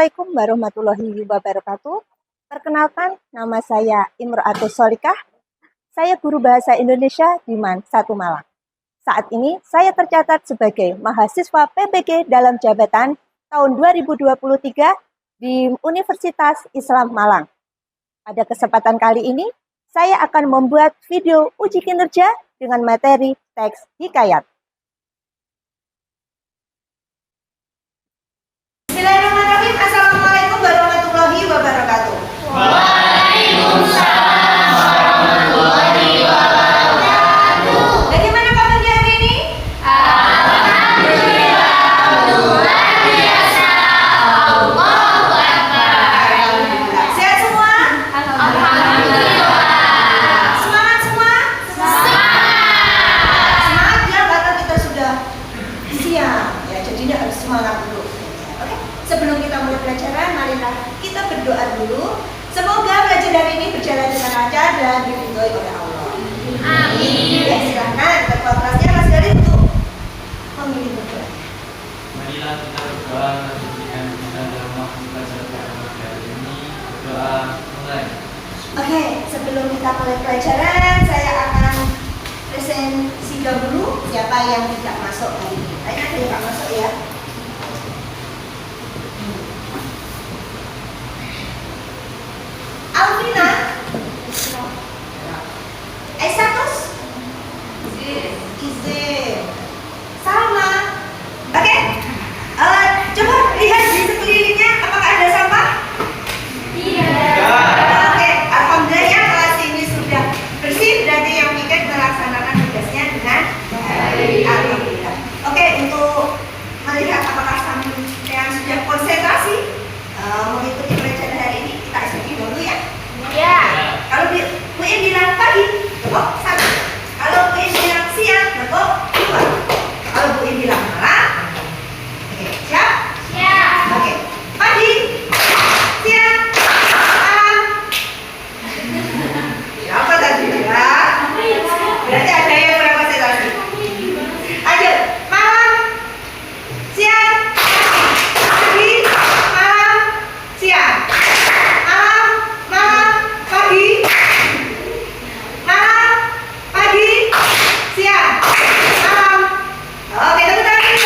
Assalamualaikum warahmatullahi wabarakatuh. Perkenalkan, nama saya Imro'atus Solikah. Saya guru bahasa Indonesia di MAN 1 Malang. Saat ini saya tercatat sebagai mahasiswa PPG dalam jabatan tahun 2023 di Universitas Islam Malang. Pada kesempatan kali ini, saya akan membuat video uji kinerja dengan materi teks hikayat. Bismillahirrahmanirrahim. Assalamualaikum warahmatullahi wabarakatuh. Waalaikumsalam warahmatullahi wabarakatuh. Bagaimana kabarnya hari ini? Alhamdulillah, luar biasa. Allahu Akbar. Alhamdulillah. Sehat semua? Alhamdulillah. Semangat semua? Semangat ya, karena kita sudah siang. Ya, jadi ini harus semangat dulu. Oke. Sebelum kita mulai pelajaran, marilah kita berdoa dulu. Semoga pelajaran hari ini berjalan dengan lancar dan diridhoi oleh Allah. Amin. Ya, silakan ketua kelasnya Mas Garin untuk memilih berdoa. Marilah kita berdoa mensucikan kita dalam waktu pelajaran pertama kali ini. Berdoa mulai. Oke, sebelum kita mulai pelajaran, saya akan presentasi dulu siapa yang tidak masuk hari ini. Kayaknya ada yang tidak masuk ya. Alvina, Aisatus, Izin, Salma. Oke, coba lihat di sekelilingnya apakah ada sampah? Oke, alhamdulillah ya kelas ini sudah bersih, berarti yang weekend melaksanakan tugasnya dengan baik. Alhamdulillah. Oke, untuk melihat apakah sampean sudah konsentrasi mengikuti pelajaran hari ini, kita ikuti dulu ya. Ya. Kalau Bu Im bilang pagi, berkok 1. Kalau Bu Im bilang siang, berkok 2. Kalau Bu Im bilang malam, oke, siap? Siap. Oke, pagi, siang, malam. Ya, apa tadi ya? Berarti ada yang kurang konsentrasi. Ayo, malam, siang, pagi, malam, siang, malam, pagi, malam, pagi, siang, malam. Oke, tepuk tangan.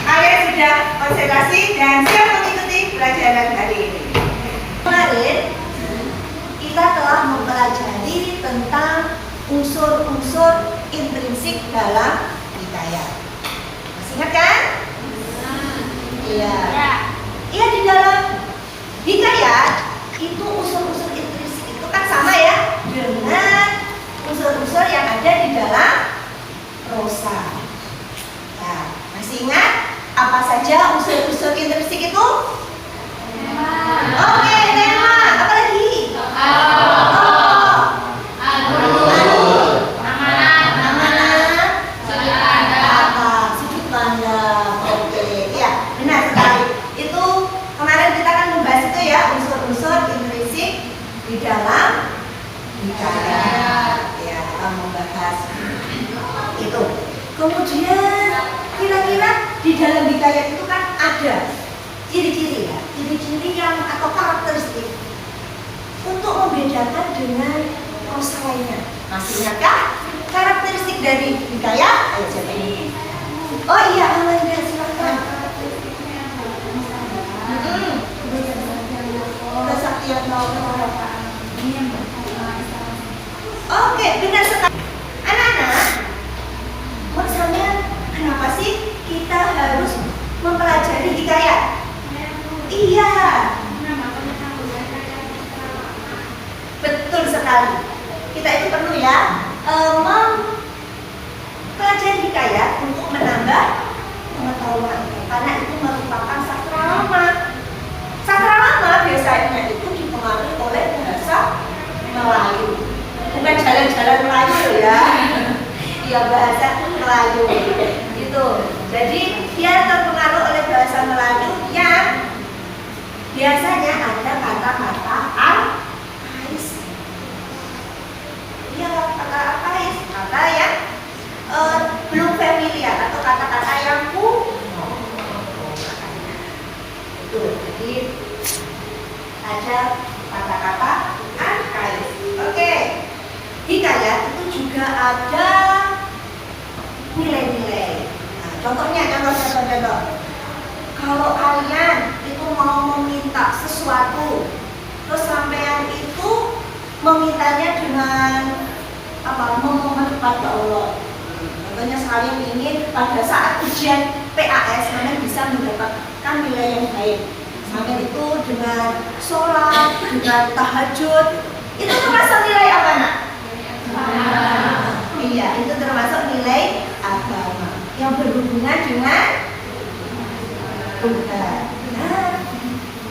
Kalian sudah konsentrasi dan siap mengikuti pelajaran hari ini. Kemarin kita telah mempelajari tentang unsur-unsur intrinsik dalam hikayat. Masih ingat kan? Iya. Ya. Iya, di dalam hikayat itu unsur-unsur intrinsik itu kan sama ya dengan unsur-unsur yang ada di dalam prosa. Nah, masih ingat apa saja unsur-unsur intrinsik itu? Oke, tema. Apa lagi? Amanah. Sudut pandang. Oke, iya, benar sekali. Itu kemarin kita kan membahas itu ya, unsur-unsur intrinsik di dalam hikayat. Ya, kita membahas itu. Kemudian kira-kira di dalam hikayat itu kan ada ciri-ciri ya, ciri-ciri yang atau karakteristik untuk membedakan dengan prosa lainnya. Masih ingatkah karakteristik dari hikayat? Ayo siapa ini? Oh iya, Amanda, silakan. Kesaktian Oke, benar sekali. Anak-anak, maksudnya kenapa sih kita harus mempelajari hikayat? Iya, betul sekali. Kita itu perlu ya mempelajari hikayat untuk menambah pengetahuan, karena itu merupakan sastra lama. Sastra lama biasanya itu dipengaruhi oleh bahasa Melayu, bukan jalan-jalan Melayu loh ya. Iya, bahasa Melayu itu. Jadi dia terpengaruh oleh bahasa Melayu yang biasanya ada kata-kata arkhais. Iya, kata arkhais, kata yang belum familiar atau kata Jadi ada kata-kata arkais. Oke. Hikayat itu juga ada nilai-nilai. Nah, contohnya, contoh. Kalau kalian itu mau meminta sesuatu, terus sampean itu memintanya dengan memohon kepada Allah. Contohnya sekalian ingin pada saat ujian PAS kalian bisa mendapatkan nilai yang baik. Sampai itu dengan sholat, dengan tahajud, itu termasuk nilai apa nak? Iya, itu termasuk nilai agama yang berhubungan dengan Tuhan.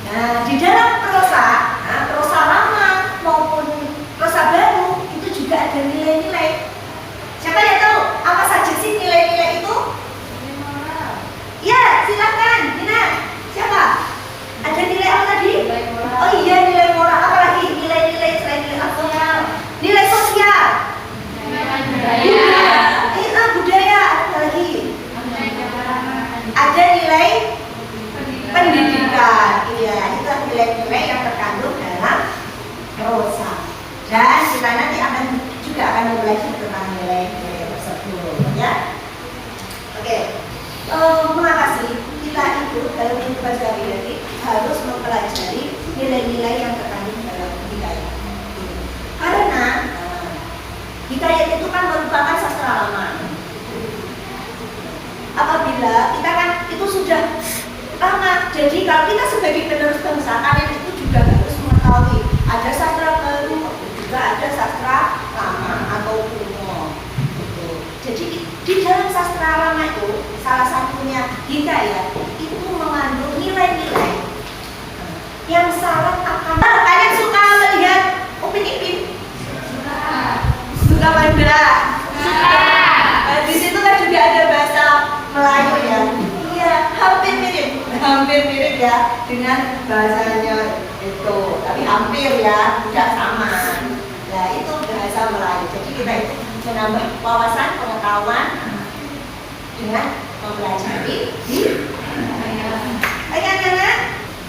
Nah, di dalam prosa, prosa lama maupun prosa baru itu juga ada nilai-nilai. Siapa yang tahu apa saja sih nilai-nilai itu? Ya, silakan, Dina. Siapa? Ada nilai apa tadi? Oh iya, nilai moral. Apa lagi? Nilai-nilai selain nilai sosial. Nilai sosial. Budaya. Apa lagi? Ada nilai pendidikan. Iya, itu nilai-nilai yang terkandung dalam prosa. Dan kita nanti juga akan belajar tentang nilai-nilai tersebut, ya. Oke. Mengapa sih kita itu dalam kehidupan sehari-hari harus mempelajari nilai-nilai yang terkandung dalam hikayat? Karena hikayat itu kan merupakan sastra lama. Apabila kita kan itu sudah lama, jadi kalau kita sebagai penerus bangsa, kalian itu juga harus mengetahui ada sastra baru, juga ada sastra lama atau kuno. Gitu. Jadi di dalam sastra lama itu salah satunya hikayat itu mengandung nilai-nilai yang syarat akan. Kalian suka melihat Upin Ipin? Suka Wanda? Di situ kan juga ada bahasa Melayu ya. Iya, hampir mirip ya dengan bahasanya itu. Tapi hampir ya, tidak sama. Nah, itu bahasa Melayu. Jadi kita itu menambah wawasan pengetahuan dengan mempelajari Oke anak-anak,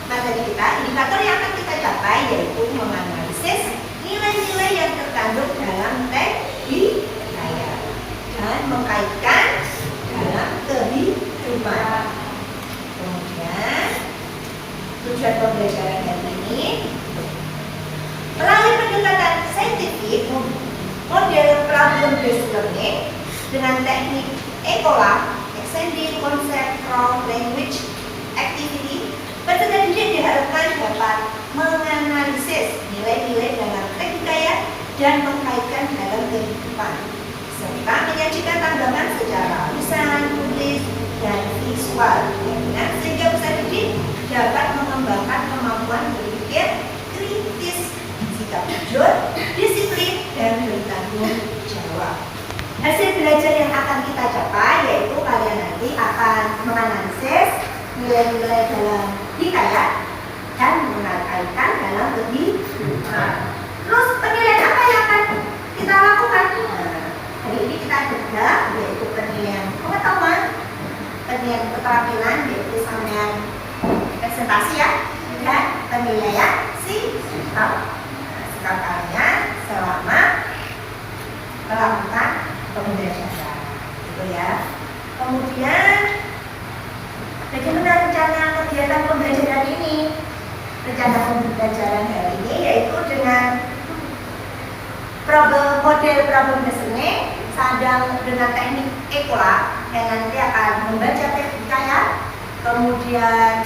materi kita, indikator yang akan kita capai yaitu menganalisis nilai-nilai yang terkandung dalam teks hikayat dan mengkaitkan dalam kehidupan. Kemudian tujuan pembelajaran hari ini melalui pendekatan saintifik model problem based learning dengan teknik ECOLA, Extended Concept from Language Activity, peserta didik diharapkan dapat menganalisis nilai-nilai dalam teks hikayat dan mengkaitkan dalam kehidupan, serta menyajikan tanggapan secara lisan, tulis, dan visual, sehingga peserta didik dapat mengembangkan kemampuan berpikir kritis, sikap jujur, disiplin, dan bertanggung jawab. Hasil belajar yang akan kita capai yaitu kalian nanti akan menganalisis nilai-nilai dalam hikayat dan mengkaitkan dalam kehidupan. Terus penilaian apa yang akan kita lakukan? Hari ini kita ada yaitu penilaian pengetahuan, penilaian keterampilan yaitu sampean presentasi ya, dan penilaian sikap. Sikap kalian selama melakukan pembelajaran, gitu ya. Kemudian bagaimana rencana kegiatan pembelajaran ini? Rencana pembelajaran hari ini yaitu dengan model problem listening sadang dengan teknik ECOLA yang nanti akan membaca teks hikayat, kemudian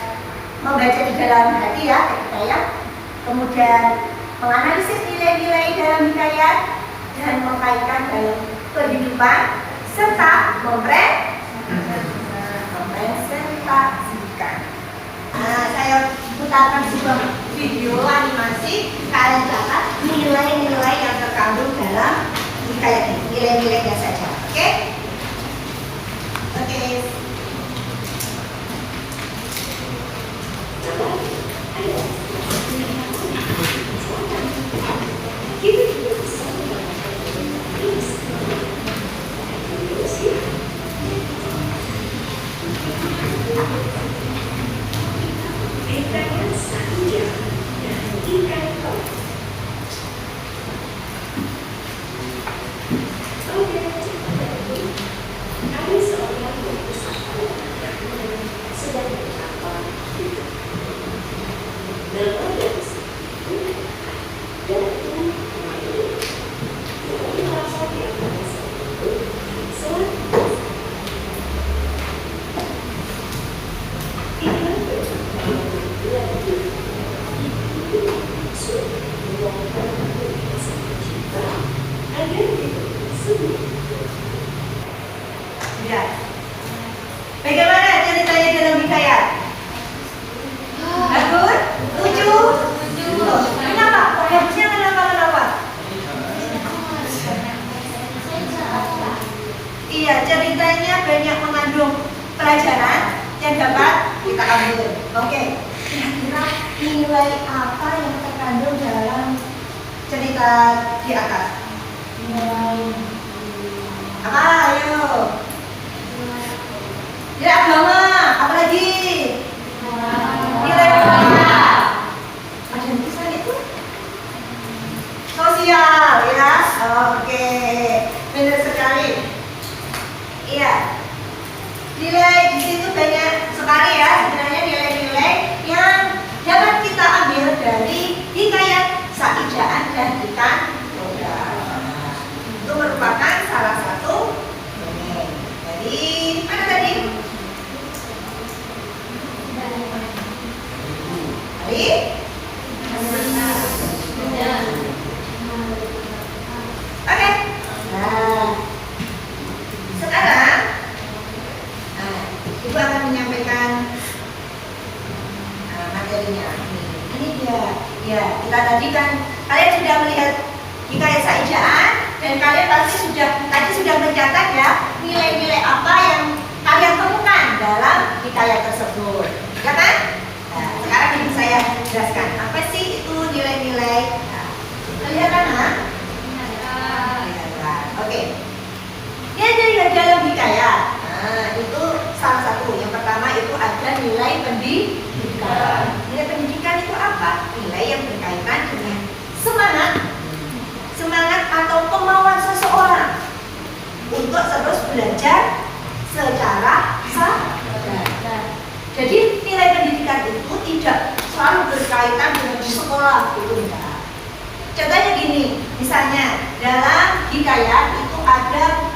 membaca di dalam hati ya teks hikayat, kemudian menganalisis nilai-nilai dalam hikayat dan mengkaitkan dalam kehidupan serta mempresentasikan. Nah, saya putarkan sebuah video animasi, kalian catat nilai-nilai yang terkandung dalam hikayat ini, nilai-nilainya saja, oke? Oke. Thank you. Ya. Bagaimana ceritanya dalam hikayat? Bagus? Tujuh? Kenapa? Bagusnya kenapa? Iya, ceritanya banyak mengandung pelajaran yang dapat kita ambil. Oke. Kira-kira nilai apa yang terkandung dalam cerita di atas? Apa? Ayo. Nilai agama, apa lagi? Nilai budaya. Ada tulisan itu? Sosial, ya. Oke, benar sekali. Iya. Nilai di situ banyak sekali ya. Sebenarnya nilai-nilai yang dapat kita ambil dari hikayat Saijaan dan Ikan Roda. Itu merupakan salah satu dongeng. Jadi mana tadi? Tadi? Oke. Nah, sekarang Ibu akan menyampaikan materinya. Ini dia. Ya, kita tadi kan kalian sudah melihat hikayat Saijaan dan kalian pasti tadi sudah mencatat ya nilai-nilai apa yang kalian temukan dalam hikayat tersebut, ya kan? Nah, sekarang ibu saya jelaskan apa sih itu nilai-nilai. Kelihatan kan? Kelihatan. Oke. Ya dari dalam hikayat. Nah, itu salah satu. Yang pertama itu ada nilai pendidikan. Nilai pendidikan itu apa? Nilai yang berkaitan dengan semangat atau kemauan seseorang untuk terus belajar secara sadar. Jadi nilai pendidikan itu tidak selalu berkaitan dengan di sekolah, itu enggak. Contohnya gini, misalnya dalam hikayat itu ada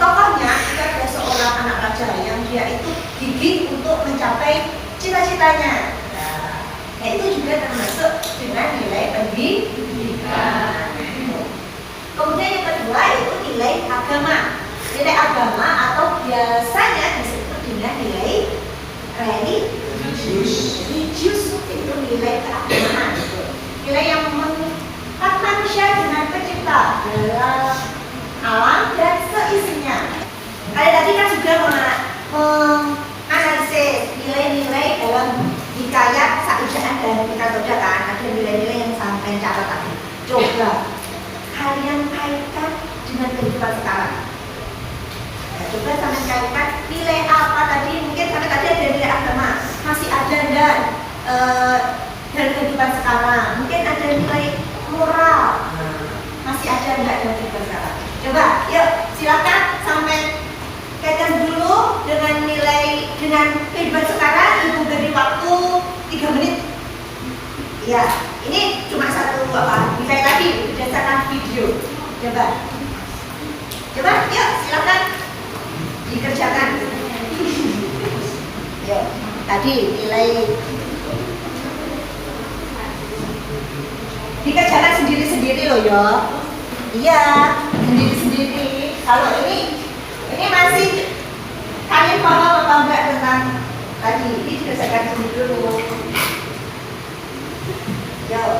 tokohnya itu ada seorang anak raja yang dia itu gigih untuk mencapai cita-citanya. Nah, itu juga termasuk dengan nilai pendidikan. Kemudian yang kedua itu nilai agama. Nilai agama atau biasanya disebut dengan nilai religius itu nilai keagamaan. Nilai yang mengangkat manusia dengan pencipta dalam alam dan seisinya. Kalian tadi kan sudah menganalisis nilai-nilai dalam hikayat Saijaan dan Ikan Roda kan. Ada nilai-nilai yang sampai catat tadi. Coba kalian kaitkan dengan kehidupan sekarang. Nah, coba sampai kaitkan nilai apa tadi? Mungkin sampai tadi ada nilai agama, masih ada enggak dari kehidupan sekarang? Mungkin ada nilai moral, masih ada enggak dari kehidupan sekarang? Coba, yuk silakan sampai kaitkan dulu dengan kehidupan sekarang. Ibu beri waktu 3 menit. Ya, ini cuma satu misalnya tadi berdasarkan video. Coba, yuk silakan dikerjakan. Yuk, tadi nilai dikerjakan sendiri-sendiri loh ya. Iya, sendiri-sendiri. Kalau ini masih kalian paham apa enggak tentang tadi? Ini dikerjakan sendiri dulu. Yuk,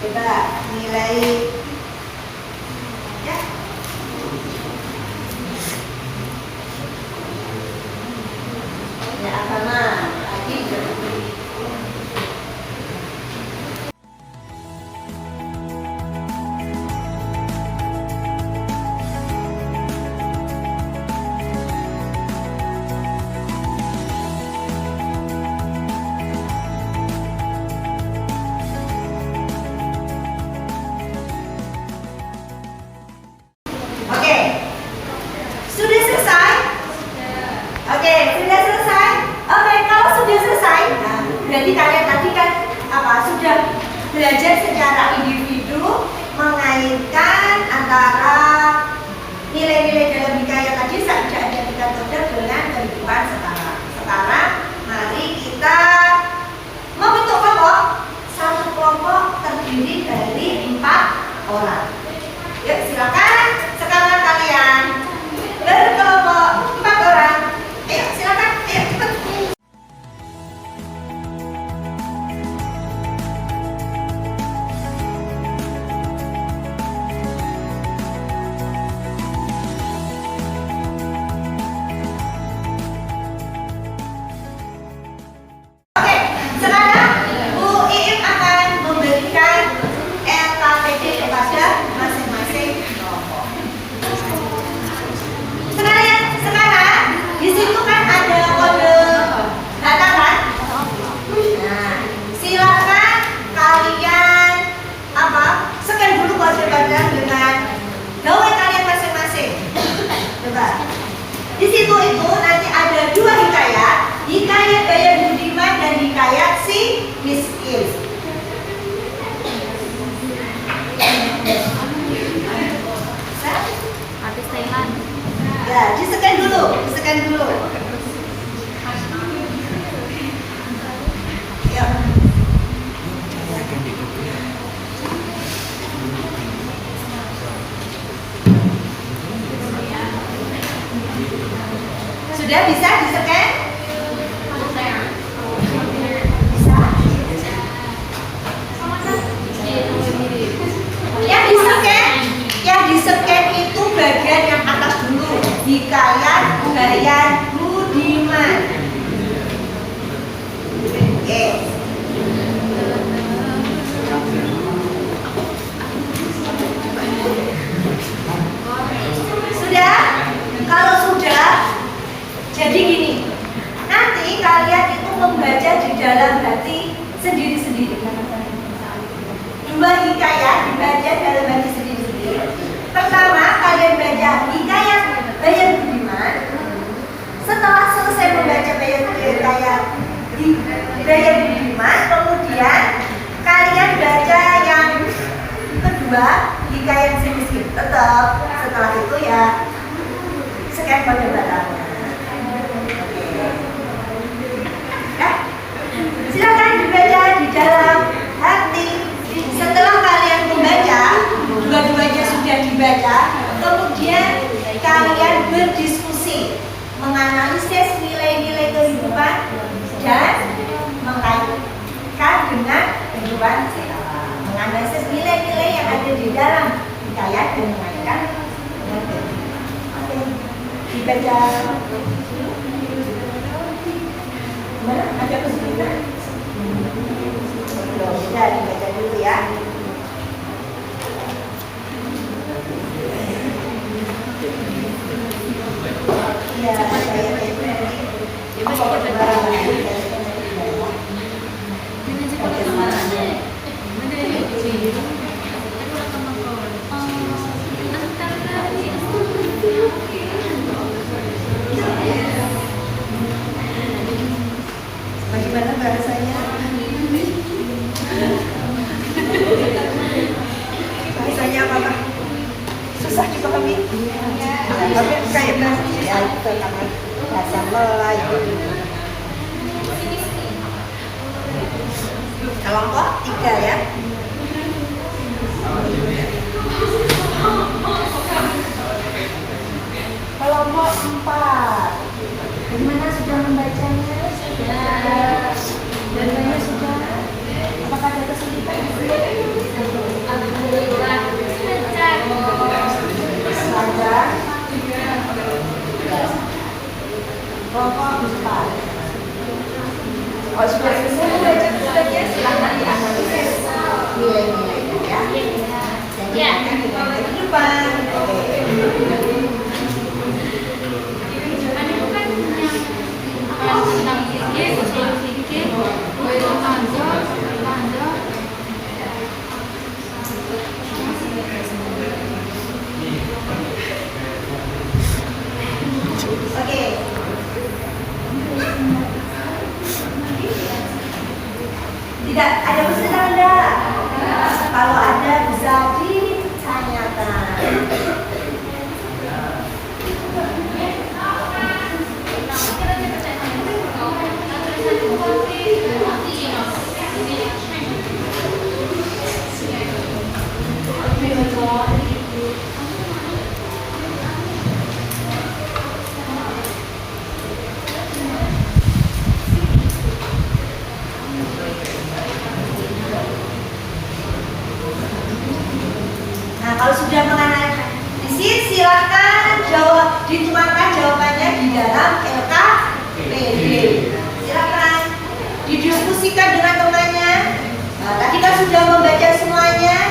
coba nilai ya. Ya agama tadi belajar secara individu mengaitkan antara nilai-nilai dalam hikayat tadi saja ada kita todar dengan kehidupan sekarang. Sekarang mari kita membentuk kelompok. Satu kelompok terdiri dari 4 orang. Yuk silakan sekarang kalian berkelompok 4 orang. Ayo silakan, ayo cepat. Oke, sekarang Bu Iim akan memberikan LKPD kepada masing-masing kelompok. Sekarang di situ kan ada kode data kan? Nah, silakan kalian scan dulu kode data dengan gawe kalian masing-masing. Coba. Di situ itu nanti ada 2 hikayat, hikayat Bayan Budiman dan hikayat si miskin. Artis Thailand. Ya, di-scan dulu, di-scan dulu. Yuk. Sudah bisa di-scan? Bisa. Yang di-scan itu bagian yang atas dulu. Hikayat Bayan Budiman. Oke. Sudah? Kalau sudah, jadi gini. Nanti kalian itu membaca di dalam hati sendiri-sendiri. 2 hikayat dibaca dalam hati sendiri-sendiri. Pertama, kalian baca hikayat Bayan Budiman. Setelah selesai membaca hikayat Bayan Budiman, kemudian kalian baca yang kedua, hikayat si miskin. Tetap setelah itu ya scan kode batangnya. Silakan dibaca di dalam hati. Setelah kalian membaca, dua-duanya sudah dibaca, kemudian kalian berdiskusi, menganalisis nilai-nilai kehidupan dan mengkaitkan dengan kehidupan sekarang. Menganalisis nilai-nilai yang ada di dalam hikayat dan mengaitkan dengan kehidupan. Oke, dibaca. Mana? Ada kesulitan? Sudah dibaca dulu ya. Ya, saya bagaimana bahasanya? Bahasanya apa? Susah dipahami? Tapi kayak bahasa ya itu karena bahasa Melayu. Kelompok 3 ya. Kelompok 4. Gimana sudah membacanya? Sudah. Dan banyak sudah. Apakah ada kesulitan? Alhamdulillah. Saja. Kelompok 4. Oh, sudah selesai membaca kesulitannya, silahkan dianalisis nilai-nilainya ya. Jadi akan dibaca ke depan. Oke. Tidak ada kesulitan Anda. Kalau ada bisa ditanyakan. Nah, kalau sudah menganalisis, silakan jawab, dituangkan jawabannya di dalam LKPD. Silakan didiskusikan dengan temannya. Nah, tadi kan sudah membaca semuanya,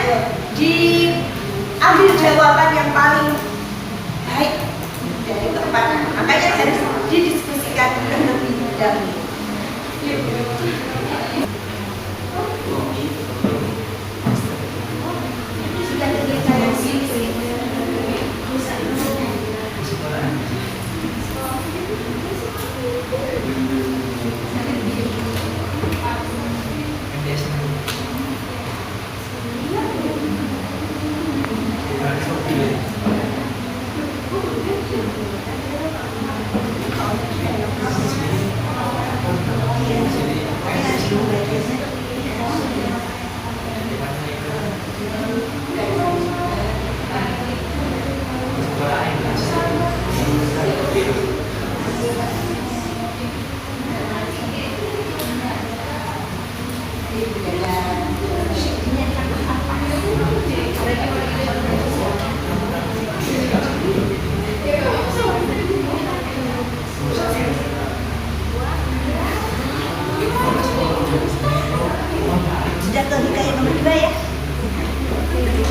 diambil jawaban yang paling baik dari keempat. Makanya harus didiskusikan terlebih dahulu. Sudah ke hikayat nomor 2 ya. Sudah ke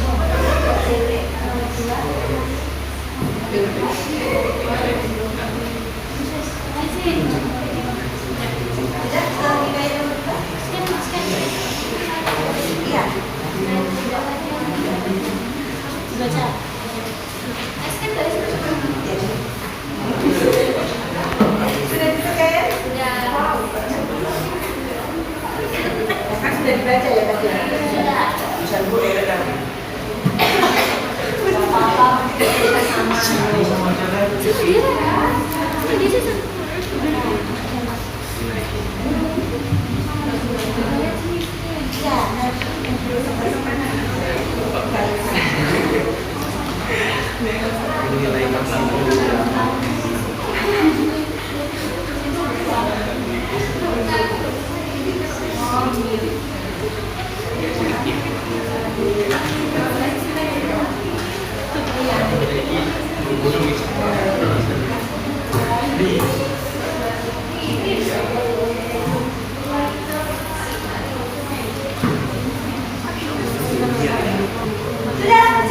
hikayat nomor 2. Iya. Baca. Sudah discan? Kan sudah dibaca ya tadi.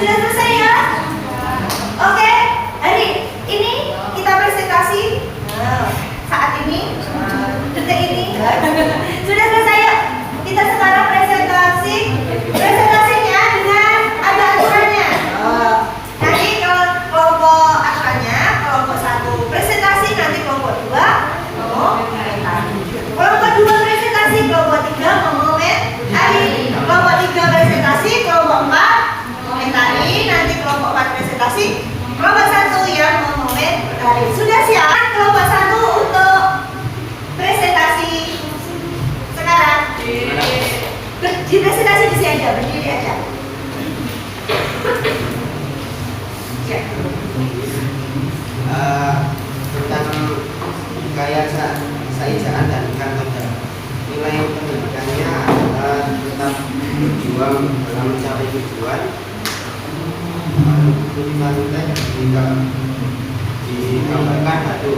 Sudah selesai ya? Oke, hari ini kita presentasi. Saat ini, detik ini. Sudah selesai ya? Kita sekarang presentasi. Presentasinya dengan ada aturannya. Nanti kalau kelompok asalnya, kelompok 1 presentasi, nanti kelompok 2 mau komentari. Kelompok 2 presentasi, kelompok 3 mau komentari. Kelompok 3 presentasi, kelompok 4 komentari. Nanti kelompok 4 presentasi, kelompok 1 yang mau komentari. Sudah siap kelompok 1 untuk presentasi sekarang? Di presentasi di sini aja, berdiri aja. Ya. Tentang gaya saijaan dan ikan tongkang. Nilai pendidikannya adalah tetap berjuang dalam mencapai tujuan. Tujuan jika digambarkan satu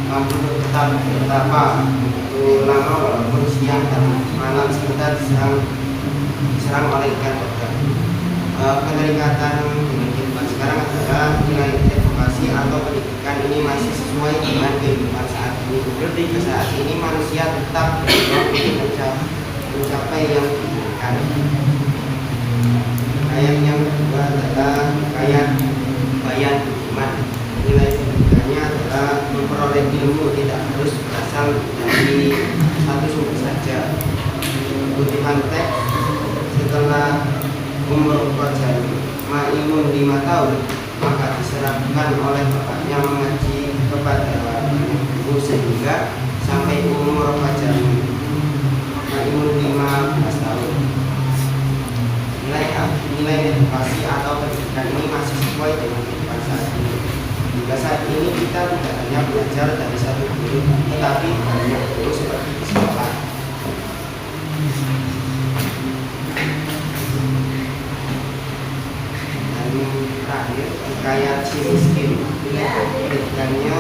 mampu tetap betapa itu lama walaupun siang dan malam sebentar diserang oleh ikan tongkang. Peningkatan dengan kehidupan sekarang adalah nilai edukasi atau pendidikan ini masih sesuai dengan kehidupan saat ini. Saat ini manusia tetap berjuang untuk mencapai yang diinginkan. Ayat yang kedua adalah ayat bayan budiman. Nilai pendidikannya adalah memperoleh ilmu tidak harus berasal dari satu sumber saja. Budiman teks setelah umur pelajar maimun 5 tahun, maka diserahkan oleh bapaknya mengaji kepada ibu sehingga sampai umur pelajar maimun 15 tahun. Nilai edukasi atau pendidikan ini masih sesuai dengan kehidupan saat ini. Hingga saat ini kita tidak hanya belajar dari satu guru, tetapi banyak guru seperti di sekolah. Dan terakhir, hikayat si miskin. Nilai pendidikannya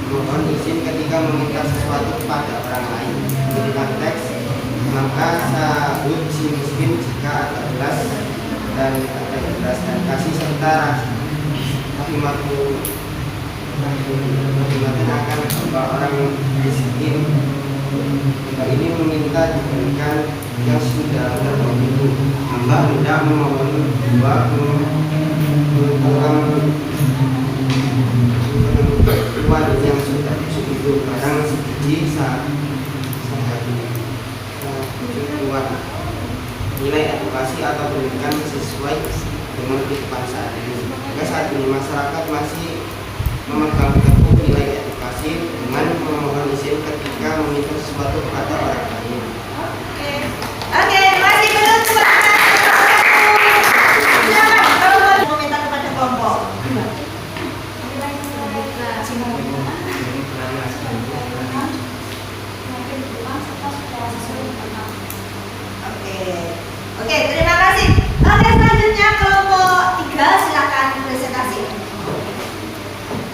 mohon izin ketika meminta sesuatu kepada orang lain. Di teks, maka sahut si miskin jika ada belas dan kasih serta rahimatan akan orang miskin. Jika ini meminta diberikan yang sudah tertentu, hamba tidak memohon dua penentuan yang sudah itu barang sebiji tuan. Nilai edukasi atau pendidikan sesuai dengan kehidupan saat ini. Jika saat ini masyarakat masih memegang teguh nilai edukasi dengan memohon izin ketika meminta sesuatu kepada orang lain. Oke, masih belum silakan kalau mau meminta kepada kelompok. Oke, terima kasih. Oke, selanjutnya kelompok 3 silakan presentasi.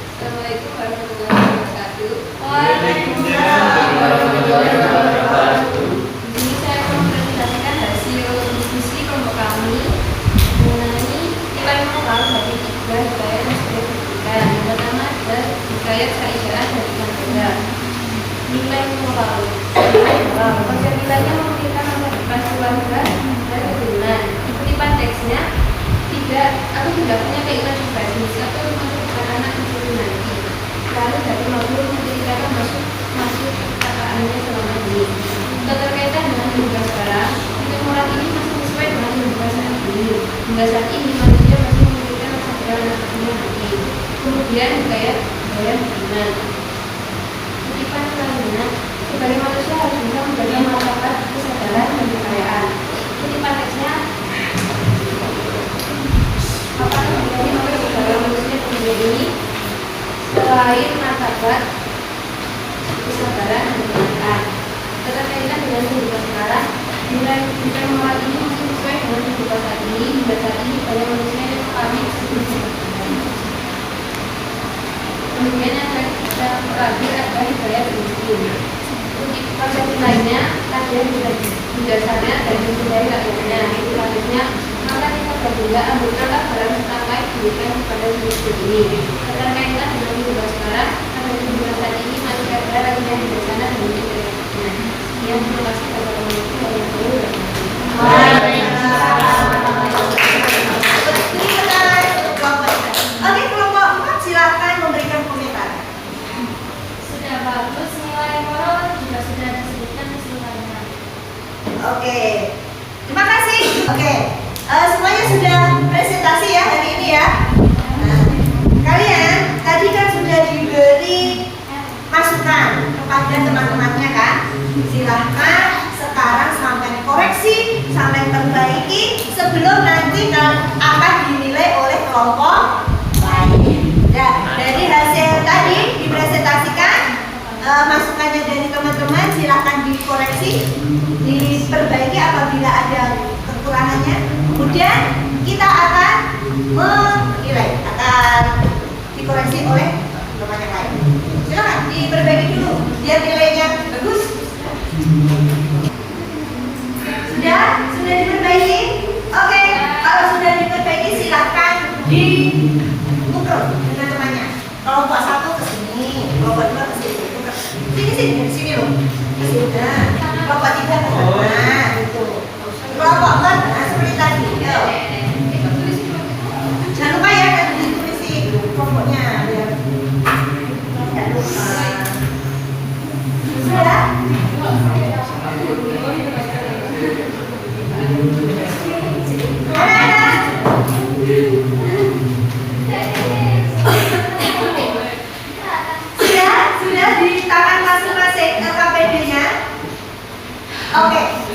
Assalamualaikum warahmatullahi wabarakatuh. Waalaikumsalam warahmatullahi wabarakatuh. Di sini saya akan mempresentasikan hasil diskusi kelompok kami mengenai nilai moral dari 3 hikayat yang sudah diberikan. Yang pertama adalah hikayat Saidah dari Kandang. Nilai moral. Konsep nilainya memikirkan masa depan keluarga dan keturunan. Kutipan teksnya, aku tidak punya keinginan pribadi atau masa depan anak cucu nanti. Lalu dari makhluk menceritakan maksud kataannya selama ini. Keterkaitan dengan hidup sekarang, nilai moral ini masih sesuai dengan hidup saat ini. Hingga saat ini manusia masih memikirkan masa depan anak cucunya nanti. Kemudian hikayat keturunan. Kutipan selanjutnya, sebagai manusia harus bisa menjaga martabat, kesadaran, dan kekayaan. Kutipan teksnya, apa yang menjadi oleh saudara manusia dunia ini selain martabat, kesabaran, dan kekayaan. Keterkaitan dengan kehidupan sekarang, nilai moral ini masih sesuai dengan kehidupan saat ini. Hingga saat ini banyak manusia yang kami kemudian yang terakhir adalah hikayat miskin. Untuk konsep lainnya, kajian bijaksana dan mencintai rakyatnya. Itu lanjutnya, maka kita berbeda ambilkanlah barang setamai diberikan kepada miskin ini. Keterkaitan dengan hidup sekarang, karena hidup saat ini masih ada lagi yang bijaksana dan mencintai rakyatnya. Yang terima kasih kepada pemerintah yang baru. Oke, kelompok 4 silakan memberikan komentar. Sudah bagus, nilai moral juga sudah disebutkan kesimpulannya. Oke, terima kasih. Oke, semuanya sudah presentasi ya hari ini ya. Nah, kalian tadi kan sudah diberi masukan kepada teman-temannya kan. Silahkan sekarang sampai koreksi, sampai perbaiki sebelum nanti akan dinilai oleh kelompok lain. Ya, dari hasil tadi dipresentasikan, masukannya dari teman-teman silahkan dikoreksi, diperbaiki apabila ada kekurangannya. Kemudian kita akan menilai, akan dikoreksi oleh teman yang lain. Silahkan diperbaiki dulu biar nilainya bagus. Sudah diperbaiki? Oke, kalau sudah diperbaiki silahkan diukur dengan temannya. Kelompok 1 ke sini, kelompok 2 ke sini. Sini dari sini loh. Ke sini. Nah, kelompok 3 ke sana, gitu. Kelompok 4 nah, seperti tadi. Yo. Jangan lupa ya, kan ditulis kelompoknya biar tidak lupa. Sudah?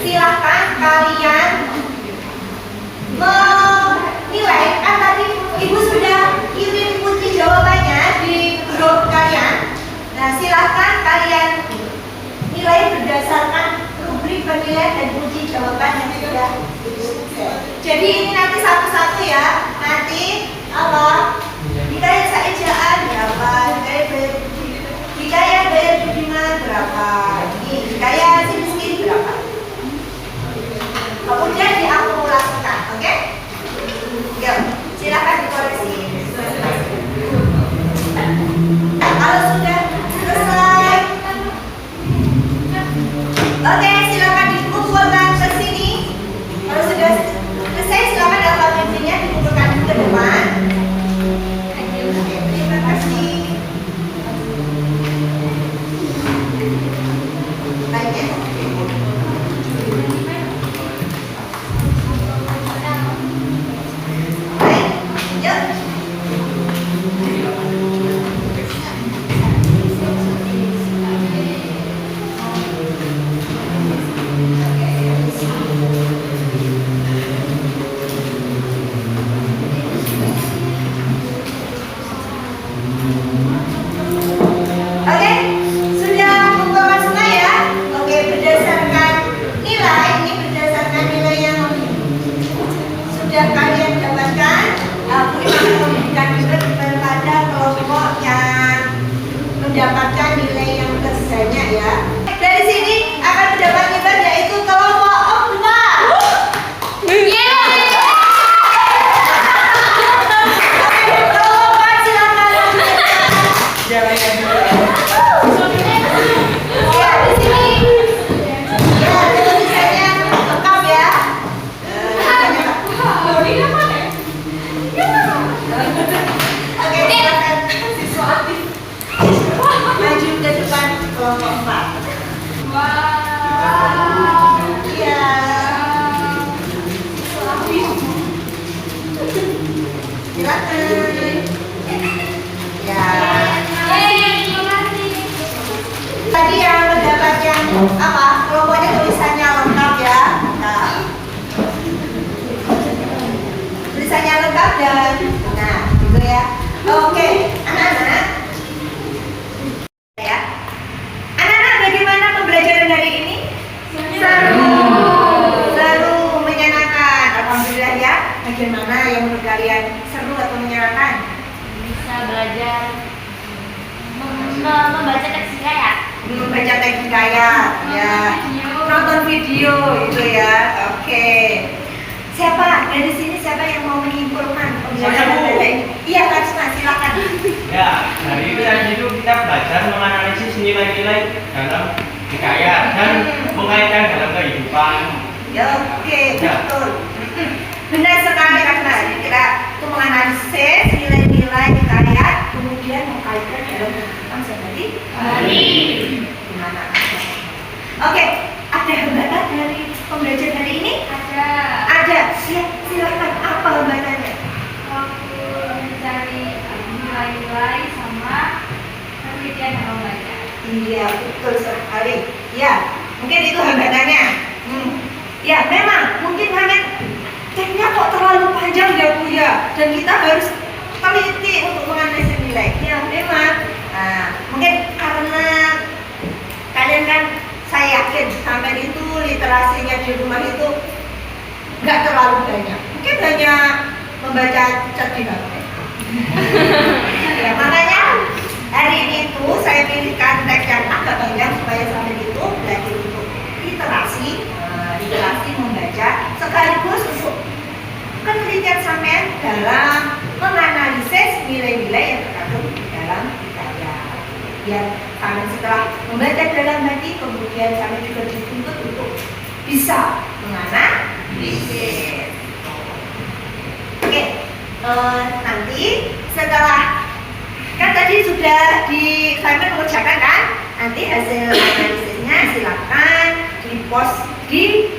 silahkan kalian menilai. Kan tadi ibu sudah kirim kunci jawabannya di grup kalian. Nah, silahkan kalian nilai berdasarkan rubrik penilaian dan kunci jawaban yang sudah. Jadi ini nanti satu-satu ya. Nanti apa? Hidayah Saijaan berapa? Hidayah Bayar Budiman berapa? Ini Hidayah si miskin berapa? Kemudian diakumulasikan, oke? Yuk, silakan dikoreksi. Kalau sudah selesai, oke, silakan dikumpulkan ke sini. Kalau sudah selesai, silakan alfabetnya dikumpulkan ke depan. Oke, terima kasih. Baik ya. Baik, yuk. Oke, sudah kumpulkan semua ya. Oke, berdasarkan nilai, ini berdasarkan nilai yang sudah kalian dapatkan. Bu Ima akan memberikan juga kepada kelompok yang mendapatkan nilai yang terbanyak ya. Dari sini akan mendapat nilai yaitu kelompok Obna. Kelompok silakan. Ya, di sini. Ya, tulisannya lengkap ya. Oke, silakan siswa aktif. Maju ke depan kelompok 4. Iya. Siswa aktif. Silakan. Ya. Tadi yang mendapat yang apa? Kelompoknya tulisannya lengkap ya. Nah, tulisannya lengkap dan gitu ya. Oke, anak-anak. Ya. Anak-anak, bagaimana pembelajaran hari ini? Seru, menyenangkan. Alhamdulillah ya. Bagaimana yang menurut kalian seru atau menyenangkan? Bisa belajar membaca teks hikayat. Membaca teks hikayat, ya. Nonton video itu ya. Oke. Siapa dari sini siapa yang mau menyimpulkan pembelajaran hari ini? Iya, Kak Sna, silakan. Ya, hari itu kita belajar menganalisis nilai-nilai dalam hikayat dan mengaitkan dalam kehidupan. Ya, oke, betul. Benar sekali Kak Sna. Jadi kita itu menganalisis nilai-nilai hikayat, kemudian mengaitkan dalam kehidupan sehari-hari. Gimana? Oke, ada hambatan dari pembelajaran hari ini? Ada. Silakan. Apa hambatannya? Waktu mencari nilai-nilai sama penelitian yang membaca. Iya, betul sekali. Ya, mungkin itu hambatannya. Ya, memang mungkin kalian teksnya kok terlalu panjang ya Bu ya, dan kita harus teliti untuk menganalisis nilai. Ya, memang. Nah, mungkin karena kalian kan, saya yakin sampai itu literasinya di rumah itu nggak terlalu banyak. Mungkin hanya membaca cat di HP. Ya, makanya hari ini itu saya pilihkan teks yang agak panjang supaya sampai itu belajar untuk literasi, literasi membaca sekaligus untuk penelitian sampean dalam menganalisis nilai-nilai yang terkandung di dalam hikayat. Biar sampean setelah membaca dalam hati, kemudian sampean juga dituntut untuk bisa menganalisis. Oke, nanti setelah kan tadi sudah di sampean mengerjakan kan? Nanti hasil analisisnya silakan di-post di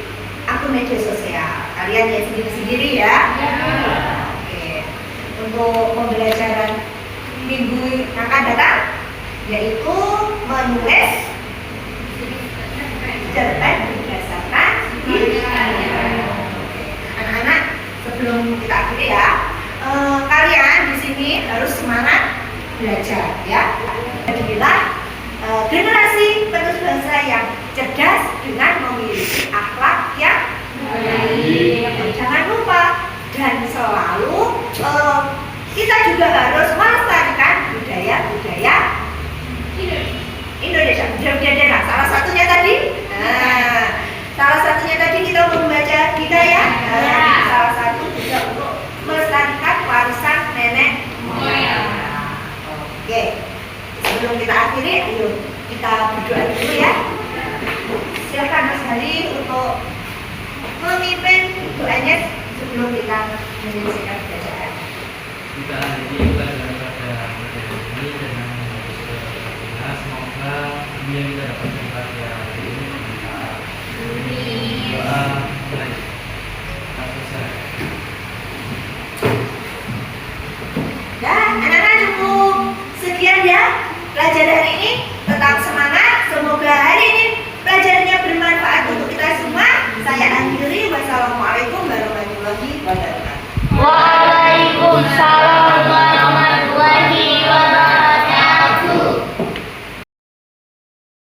akun media sosial. Kalian lihat sendiri-sendiri ya. Oke. Untuk pembelajaran minggu yang akan datang yaitu menulis cerpen berdasarkan akhiri ya. Kalian di sini harus semangat belajar ya. Jadilah generasi penerus bangsa yang cerdas dengan memiliki akhlak yang baik. Jangan lupa dan selalu kita juga harus melestarikan budaya-budaya Indonesia. Budaya salah satunya tadi. Salah satunya tadi kita membaca hikayat. Salah satu juga untuk melestarikan warisan nenek moyang. Oke. Sebelum kita akhiri, ayo kita berdoa dulu ya. Silakan Mas Hari untuk memimpin doanya sebelum kita menyelesaikan bacaan. Kita akhiri pelajaran pada materi ini dengan semoga ini yang kita dapatkan pada hari ini bermanfaat.